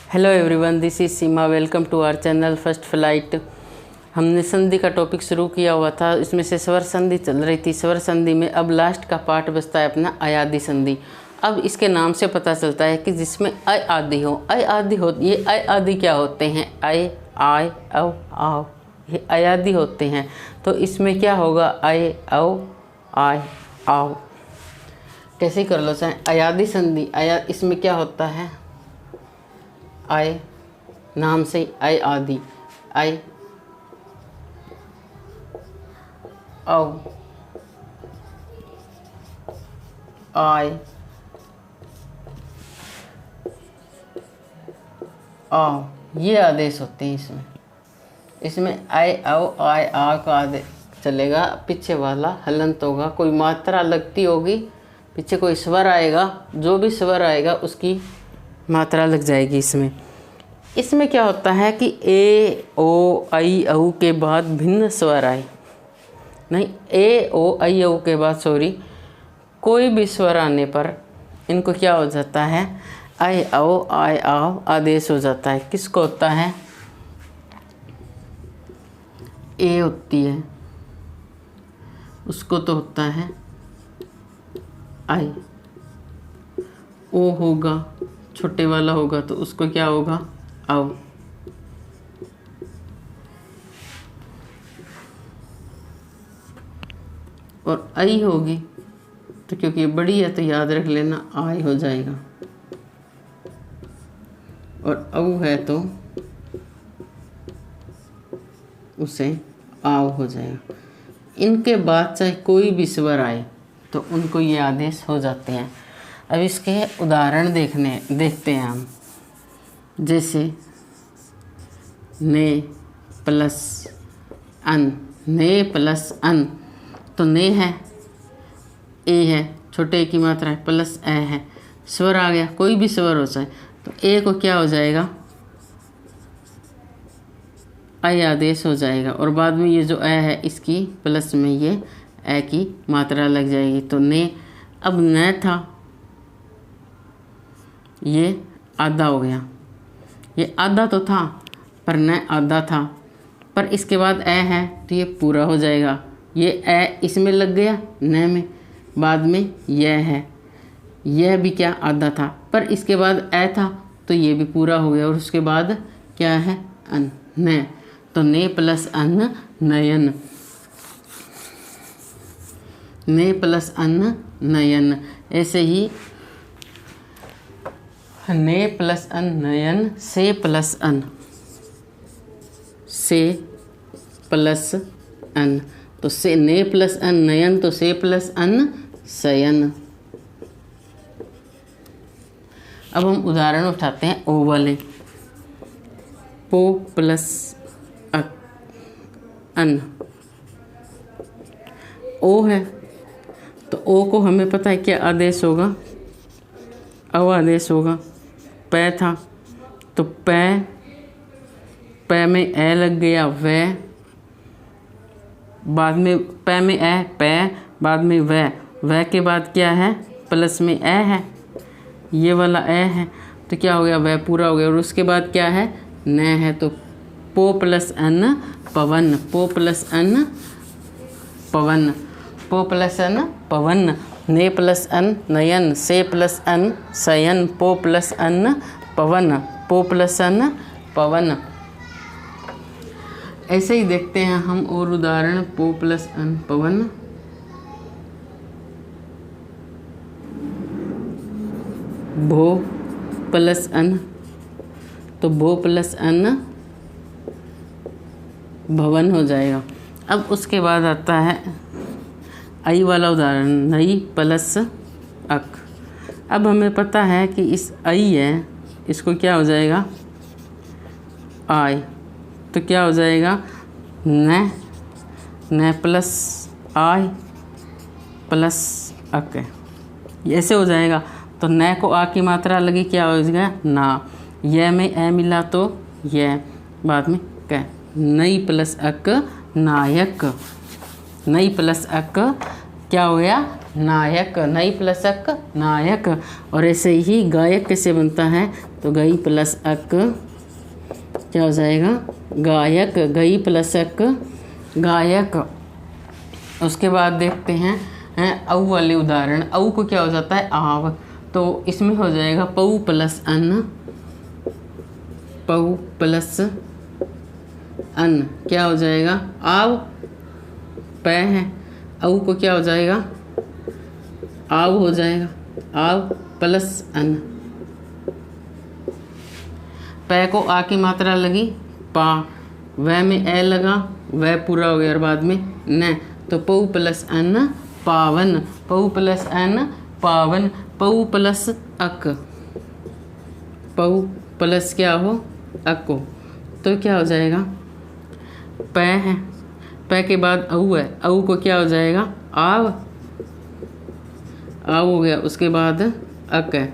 Hello everyone, this is Seema. Welcome to our channel first flight. हमने संधि का topic शुरू किया हुआ था, इसमें से स्वर संधि चल रही थी। स्वर संधि में अब लास्ट का पार्ट बचता है अपना अयादि संधि। अब इसके नाम से पता चलता है कि जिसमें अय आदि हो, अय आदि हो। ये अय आदि क्या होते हैं? अय, आय, औ, आओ, ये अयादि होते हैं। तो इसमें क्या होगा? अय, औ, आय, आओ। कैसे कर लो चाहे अयादि संधि। इसमें क्या होता है? अय, नाम से अय आदि, अय, औ, आय, आओ, ये आदेश होते हैं। इसमें अय, औ, आय, आ का आदेश चलेगा। पीछे वाला हलंत होगा, कोई मात्रा लगती होगी, पीछे कोई स्वर आएगा, जो भी स्वर आएगा उसकी मात्रा लग जाएगी। इसमें क्या होता है कि ए, ओ, आई, औ के बाद भिन्न स्वर आए। नहीं, ए, ओ, आई, औ के बाद कोई भी स्वर आने पर इनको क्या हो जाता है? अय, औ, आय, आओ आदेश हो जाता है। किसको होता है? ए होती है, उसको तो होता है अय। ओ होगा, छोटे वाला होगा तो उसको क्या होगा? औ। और आई होगी तो क्योंकि ये बड़ी है तो याद रख लेना आय हो जाएगा। और औ है तो उसे आव हो जाएगा। इनके बाद चाहे कोई भी स्वर आए तो उनको ये आदेश हो जाते हैं। अब इसके उदाहरण देखते हैं हम। जैसे ने प्लस अन, ने प्लस अन, तो ने है, ए है, छोटे की मात्रा है, प्लस ए है, स्वर आ गया, कोई भी स्वर हो जाए तो ए को क्या हो जाएगा? अय आदेश हो जाएगा। और बाद में ये जो ए है इसकी प्लस में ये ए की मात्रा लग जाएगी। तो ने, अब न था, ये आधा हो गया। ये आधा तो था पर न आधा था, पर इसके बाद ए है तो ये पूरा हो जाएगा। ये ए इसमें लग गया न में, बाद में यह है, यह भी क्या आधा था, पर इसके बाद ए था तो ये भी पूरा हो गया। और उसके बाद क्या है? अन, न। तो ने प्लस अन नयन, ने प्लस अन नयन। ऐसे ही ने प्लस अन नयन, से प्लस अन, से प्लस अन। तो से ने प्लस अन नयन, तो से प्लस अन शयन। अब हम उदाहरण उठाते हैं ओ वाले। पो प्लस अन, ओ है तो ओ को हमें पता है क्या आदेश होगा? औ आदेश होगा। पै था तो पै, पै में ए लग गया, वै, बाद में पै में ए, पै, बाद में वै के बाद क्या है? प्लस में ए है, ये वाला ए है तो क्या हो गया? वै पूरा हो गया। और उसके बाद क्या है? न है तो पो प्लस अन पवन, पो प्लस अन पवन, पो प्लस अन पवन। ने प्लस अन नयन, से प्लस अन शयन, पो प्लस अन पवन, पो प्लस अन पवन। ऐसे ही देखते हैं हम और उदाहरण। पो प्लस अन पवन, भो प्लस अन, तो भो प्लस अन भवन हो जाएगा। अब उसके बाद आता है आई वाला उदाहरण, नई प्लस अक। अब हमें पता है कि इस आई है, इसको क्या हो जाएगा? आय, तो क्या हो जाएगा? न प्लस आय प्लस अक, ऐसे हो जाएगा। तो न को आ की मात्रा लगी, क्या हो जाएगा? ना। यह में ए मिला तो यह, बाद में क। नई प्लस अक नायक, नई प्लस अक क्या हो गया? नायक, नई प्लस अक नायक। और ऐसे ही गायक कैसे बनता है, तो गई प्लस अक क्या हो जाएगा, गायक, गई प्लस अक गायक। उसके बाद देखते हैं औ वाले उदाहरण। औ को क्या हो जाता है, आव, तो इसमें हो जाएगा पऊ प्लस अन, पऊ प्लस अन क्या हो जाएगा, आव, पै है, औ को क्या हो जाएगा, आव हो जाएगा, आव प्लस अन। पै को आ की मात्रा लगी, पा, वह में ए लगा, वह पूरा हो गया और बाद में न, तो पऊ प्लस अन पावन, पऊ प्लस अन पावन। पऊ प्लस अक, पऊ प्लस क्या हो, अको, तो क्या हो जाएगा, पै है, पै के बाद औ है, औ को क्या हो जाएगा, आव, आव हो गया। उसके बाद अक है।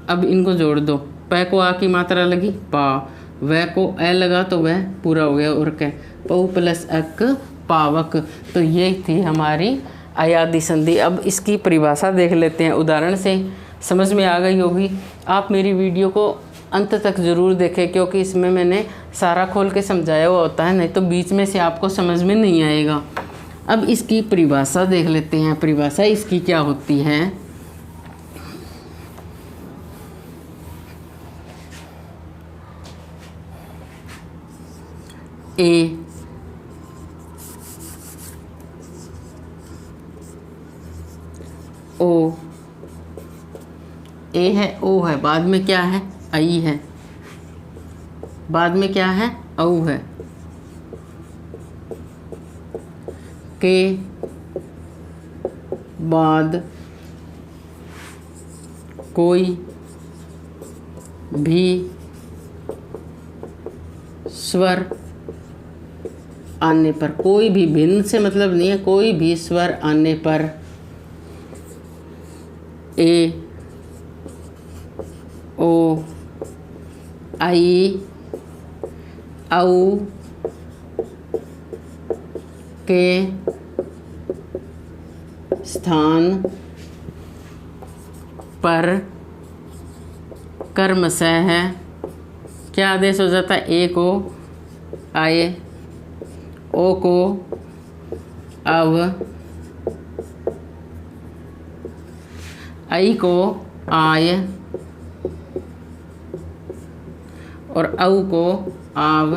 अब इनको जोड़ दो, पै को आ की मात्रा लगी, पा, वह को ए लगा तो वह पूरा हो गया और क, पऊ प्लस अक पावक। तो ये थी हमारी अयादी संधि। अब इसकी परिभाषा देख लेते हैं, उदाहरण से समझ में आ गई होगी। आप मेरी वीडियो को अंत तक ज़रूर देखें, क्योंकि इसमें मैंने सारा खोल के समझाया हुआ होता है, नहीं तो बीच में से आपको समझ में नहीं आएगा। अब इसकी परिभाषा देख लेते हैं। परिभाषा इसकी क्या होती है, ए ओ, ए है, ओ है, बाद में क्या है, आई है, बाद में क्या है, औ है, के बाद कोई भी स्वर आने पर, कोई भी भिन्न से मतलब नहीं है, कोई भी स्वर आने पर ए, ओ, आई, औ के स्थान पर कर्मशः है क्या आदेश हो जाता है, ए को आए, ओ को अव, आई को आय और औ को आव।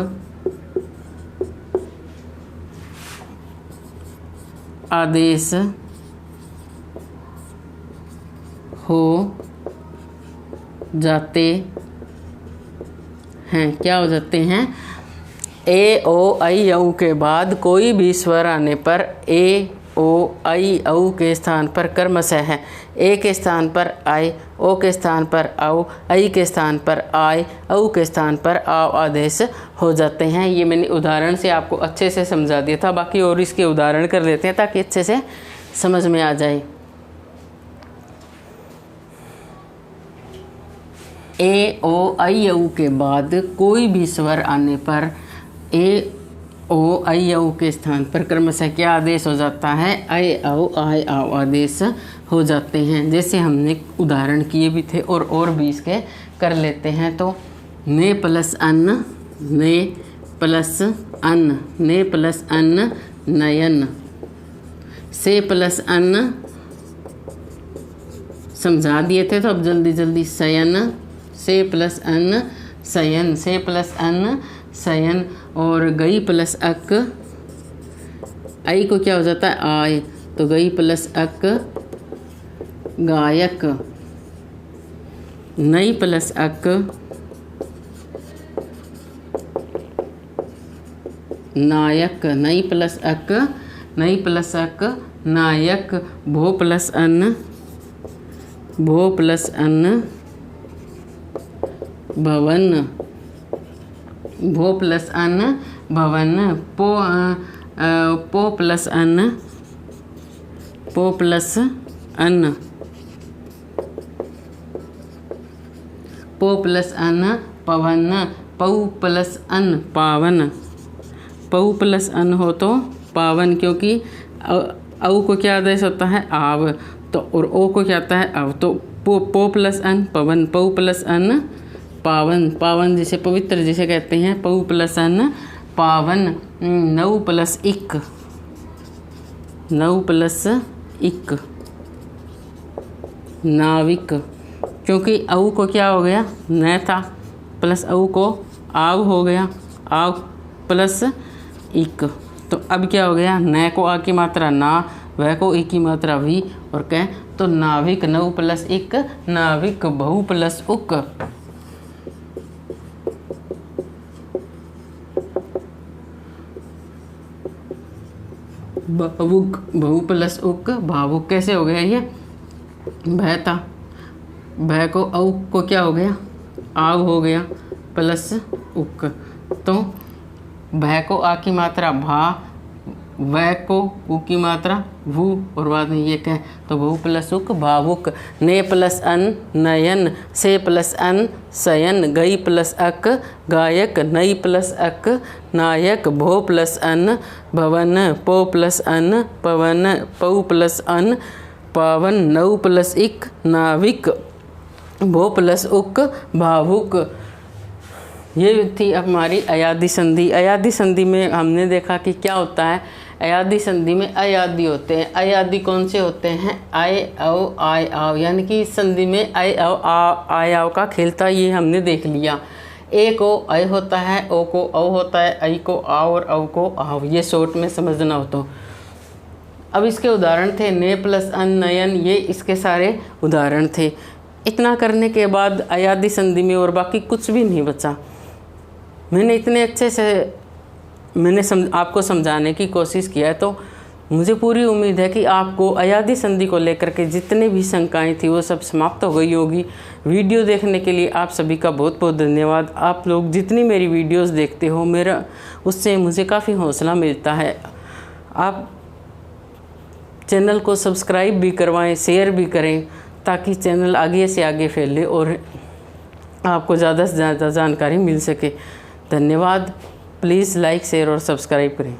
आदेश हो जाते हैं, क्या हो जाते हैं, ए, ओ, आई, औ के बाद कोई भी स्वर आने पर ए, ओ, आई, औ के स्थान पर कर्मशः है। ए के स्थान पर आय, ओ के स्थान पर औ, आई के स्थान पर आय, औ के स्थान पर आव आदेश हो जाते हैं। ये मैंने उदाहरण से आपको अच्छे से समझा दिया था, बाकी और इसके उदाहरण कर लेते हैं ताकि अच्छे से समझ में आ जाए। ए, ओ, आई, औ के बाद कोई भी स्वर आने पर ए, ओ, आई, औ के स्थान पर क्रमशः क्या आदेश हो जाता है, ऐ, औ, आय, आव आदेश हो जाते हैं। जैसे हमने उदाहरण किए भी थे और भी इसके कर लेते हैं। तो ने प्लस अन्न, ने प्लस अन्न, ने प्लस अन्न नयन, से प्लस अन्न समझा दिए थे, तो अब जल्दी जल्दी शयन, से प्लस अन्न शयन, से प्लस अन्न शयन। और गई प्लस अक, आई को क्या हो जाता है, आय, तो गई प्लस अक गायक, नई प्लस अक नायक, नई प्लस अक, नई प्लस अक नायक। भो प्लस अन्न, भो प्लस अन्न भवन, भो प्लस अन्न भवन। पो प्लस अन्न, पो प्लस अन्न, पो प्लस अन्न पवन। पऊ प्लस अन्न पावन, पऊ प्लस अन्न हो तो पावन, क्योंकि औ को क्या आदेश होता है? आव। तो और ओ को क्या आता है? अव। तो पो प्लस अन पवन, पौ प्लस अन पावन, पावन जिसे पवित्र जिसे कहते हैं, पौ प्लस अन पावन। नौ प्लस इक, नौ प्लस इक नाविक। क्योंकि औ को क्या हो गया? न था, प्लस औ को आव हो गया, आव प्लस इक। तो अब क्या हो गया? न को आ की मात्रा ना, वह को ई की मात्रा वी, और कह तो नाविक। नौ प्लस इक नाविक, बहु प्लस उक। भावुक, बहु प्लस उक भावुक। कैसे हो गया ये? भय था, भय को औ को क्या हो गया? आव हो गया प्लस उक। तो भय को आ की मात्रा भा, वह को उ की मात्रा भू, और बाद में ये कह तो बहु प्लस उक भावुक। ने प्लस अन नयन, से प्लस अन शयन, गई प्लस अक गायक, नई प्लस अक नायक, भो प्लस अन भवन, पो प्लस अन पवन, पौ प्लस अन पावन, नौ प्लस इक नाविक, भो प्लस उक भावुक। ये थी हमारी अयादी संधि। अयादी संधि में हमने देखा कि क्या होता है। अयादी संधि में अयादी होते हैं। अयादी कौन से होते हैं? आय औ आय आव, यानी कि इस संधि में आय औ आय आव का खेलता ये हमने देख लिया। ए को अय होता है, ओ को औ होता है, आई को आव और औ को आव। ये शॉर्ट में समझना हो तो। अब इसके उदाहरण थे ने प्लस अन नयन, ये इसके सारे उदाहरण थे। इतना करने के बाद अयादी संधि में और बाकी कुछ भी नहीं बचा। मैंने इतने अच्छे से आपको समझाने की कोशिश किया है, तो मुझे पूरी उम्मीद है कि आपको अयादी संधि को लेकर के जितने भी शंकाएं थी वो सब समाप्त हो गई होगी। वीडियो देखने के लिए आप सभी का बहुत बहुत धन्यवाद। आप लोग जितनी मेरी वीडियोस देखते हो, मेरा उससे मुझे काफ़ी हौसला मिलता है। आप चैनल को सब्सक्राइब भी करवाएं, शेयर भी करें, ताकि चैनल आगे से आगे फैले और आपको ज़्यादा से ज़्यादा जानकारी मिल सके। धन्यवाद। प्लीज़ लाइक, शेयर और सब्सक्राइब करें।